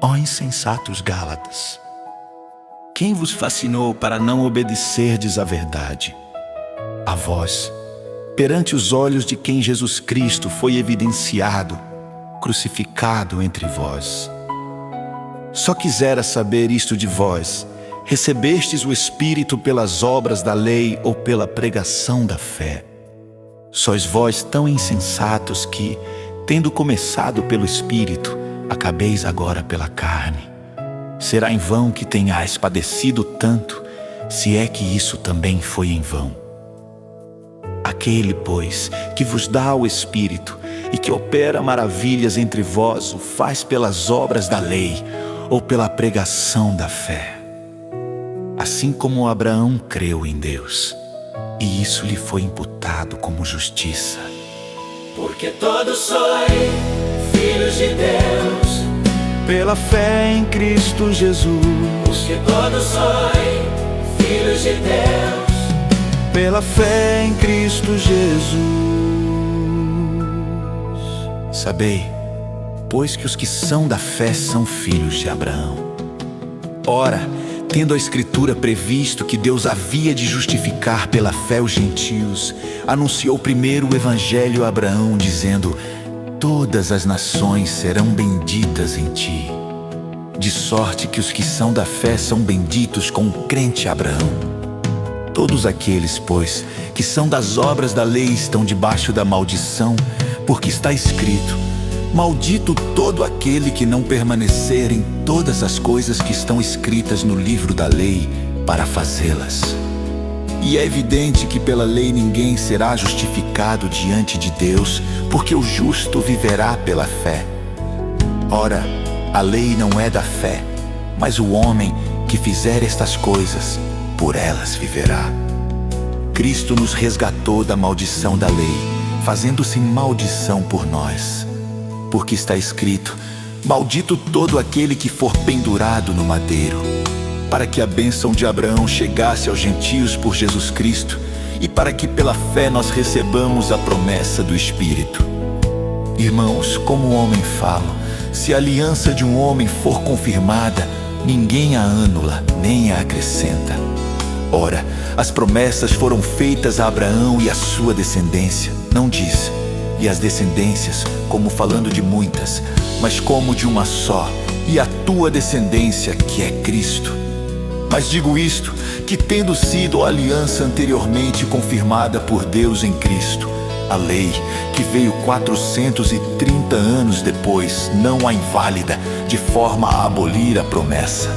Ó insensatos Gálatas, quem vos fascinou para não obedecerdes à verdade? A vós, perante os olhos de quem Jesus Cristo foi evidenciado, crucificado entre vós. Só quisera saber isto de vós: recebestes o Espírito pelas obras da lei ou pela pregação da fé? Sois vós tão insensatos que, tendo começado pelo Espírito, acabeis agora pela carne. Será em vão que tenhais padecido tanto, se é que isso também foi em vão. Aquele, pois, que vos dá o Espírito e que opera maravilhas entre vós, o faz pelas obras da lei ou pela pregação da fé. Assim como Abraão creu em Deus, e isso lhe foi imputado como justiça. Porque todos sois filhos de Deus, Pela fé em Cristo Jesus. porque todos sois filhos de Deus, Pela fé em Cristo Jesus. Sabei, pois que os que são da fé são filhos de Abraão. Ora, tendo a Escritura previsto que Deus havia de justificar pela fé os gentios, anunciou primeiro o Evangelho a Abraão, dizendo: todas as nações serão benditas em ti. De sorte que os que são da fé são benditos com o crente Abraão. Todos aqueles, pois, que são das obras da lei estão debaixo da maldição, porque está escrito: maldito todo aquele que não permanecer em todas as coisas que estão escritas no livro da lei para fazê-las. E é evidente que pela lei ninguém será justificado diante de Deus, porque o justo viverá pela fé. Ora, a lei não é da fé, mas o homem que fizer estas coisas, por elas viverá. Cristo nos resgatou da maldição da lei, fazendo-se maldição por nós. Porque está escrito: maldito todo aquele que for pendurado no madeiro, para que a bênção de Abraão chegasse aos gentios por Jesus Cristo, e para que pela fé nós recebamos a promessa do Espírito. Irmãos, como o homem fala, se a aliança de um homem for confirmada, ninguém a anula, nem a acrescenta. Ora, as promessas foram feitas a Abraão e à sua descendência. Não diz: e as descendências, como falando de muitas, mas como de uma só, e a tua descendência, que é Cristo. Mas digo isto, que tendo sido a aliança anteriormente confirmada por Deus em Cristo, a lei, que veio 430 anos depois, não a inválida, de forma a abolir a promessa.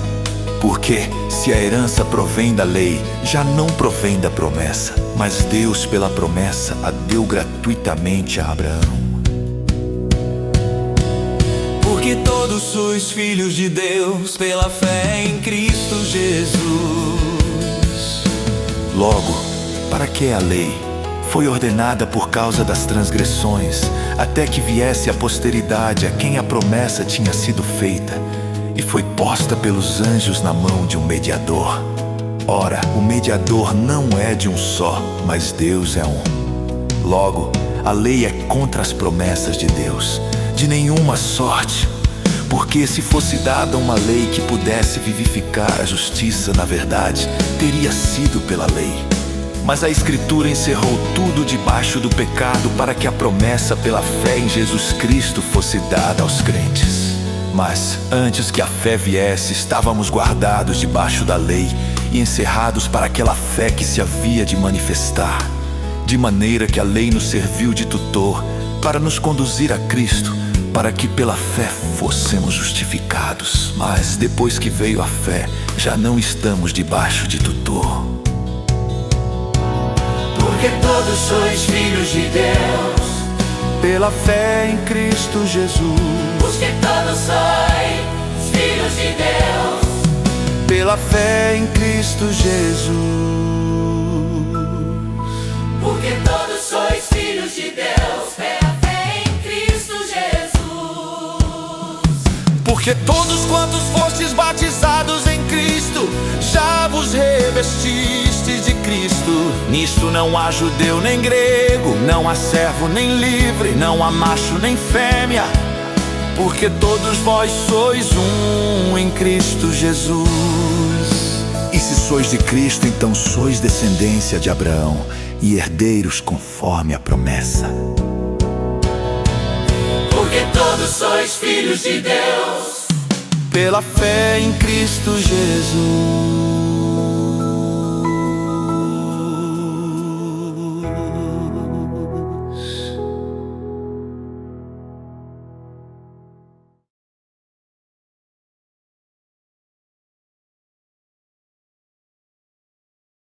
Porque, se a herança provém da lei, já não provém da promessa, mas Deus, pela promessa, a deu gratuitamente a Abraão. porque todos sois filhos de Deus, pela fé em Cristo Jesus. Logo, para que a lei foi ordenada por causa das transgressões, até que viesse a posteridade a quem a promessa tinha sido feita, e foi posta pelos anjos na mão de um mediador. Ora, o mediador não é de um só, mas Deus é um. Logo, a lei é contra as promessas de Deus, de nenhuma sorte, porque se fosse dada uma lei que pudesse vivificar a justiça na verdade, teria sido pela lei. Mas a Escritura encerrou tudo debaixo do pecado, para que a promessa pela fé em Jesus Cristo fosse dada aos crentes. Mas, antes que a fé viesse, estávamos guardados debaixo da lei e encerrados para aquela fé que se havia de manifestar. De maneira que a lei nos serviu de tutor para nos conduzir a Cristo, para que pela fé fôssemos justificados. Mas, depois que veio a fé, já não estamos debaixo de tutor. Porque todos sois filhos de Deus, Pela fé em Cristo Jesus. porque todos sois filhos de Deus, Pela fé em Cristo Jesus. porque todos sois filhos de Deus, pela fé em Cristo Jesus. Porque todos quantos fostes batizados em Cristo, já vos revestistes de Cristo. Nisto não há judeu nem grego, não há servo nem livre, não há macho nem fêmea, porque todos vós sois um em Cristo Jesus. E se sois de Cristo, então sois descendência de Abraão e herdeiros conforme a promessa. Porque todos sois filhos de Deus, Pela fé em Cristo Jesus.